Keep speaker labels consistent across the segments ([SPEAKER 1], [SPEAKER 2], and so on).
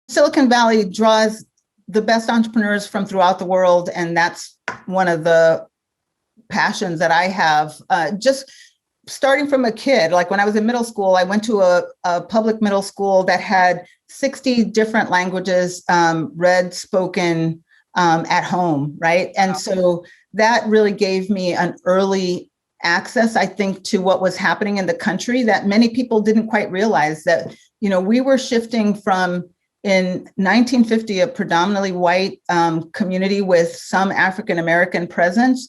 [SPEAKER 1] Silicon Valley draws the best entrepreneurs from throughout the world. And that's one of the passions that I have. Just starting from a kid, like when I was in middle school, I went to a public middle school that had 60 different languages read, spoken at home, right? And so that really gave me an early access, I think, to what was happening in the country that many people didn't quite realize that, we were shifting from, in 1950, a predominantly white community with some African-American presence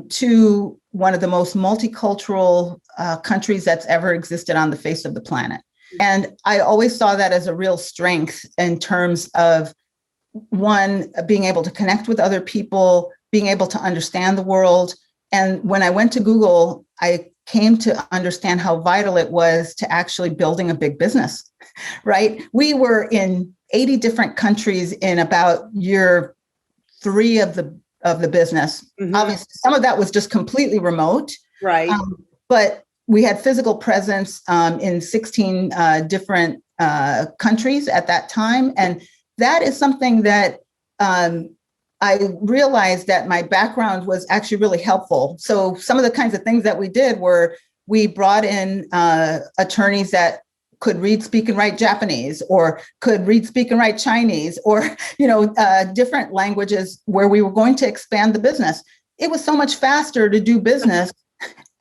[SPEAKER 1] to one of the most multicultural countries that's ever existed on the face of the planet. And I always saw that as a real strength in terms of, one, being able to connect with other people, being able to understand the world. And when I went to Google, I came to understand how vital it was to actually building a big business, right? We were in 80 different countries in about year 3 of the business. Mm-hmm. Obviously, some of that was just completely remote.
[SPEAKER 2] Right.
[SPEAKER 1] But we had physical presence in 16 different countries at that time. And that is something that I realized that my background was actually really helpful. So some of the kinds of things that we did were we brought in attorneys that could read, speak, and write Japanese, or could read, speak, and write Chinese, or different languages where we were going to expand the business. It was so much faster to do business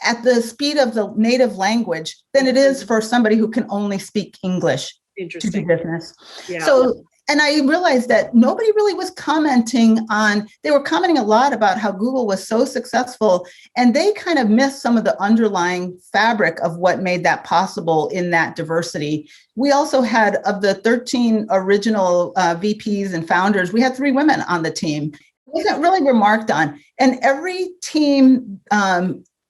[SPEAKER 1] at the speed of the native language than it is for somebody who can only speak English to do business. Yeah. So, and I realized that nobody really was commenting on, they were commenting a lot about how Google was so successful, and they kind of missed some of the underlying fabric of what made that possible in that diversity. We also had, of the 13 original VPs and founders, we had 3 women on the team. It wasn't really remarked on. And every team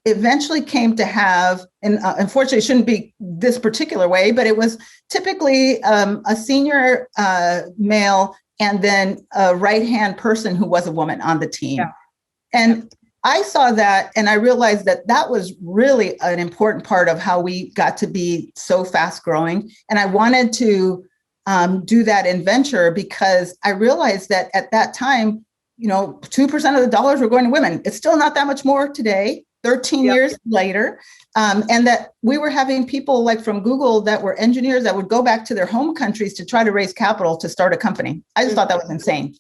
[SPEAKER 1] eventually came to have, and unfortunately it shouldn't be this particular way, but it was typically a senior male and then a right-hand person who was a woman on the team. Yeah. And I saw that and I realized that that was really an important part of how we got to be so fast growing. And I wanted to do that in venture because I realized that at that time, 2% of the dollars were going to women. It's still not that much more today. 13 years later, and that we were having people like from Google that were engineers that would go back to their home countries to try to raise capital to start a company. I just thought that was insane.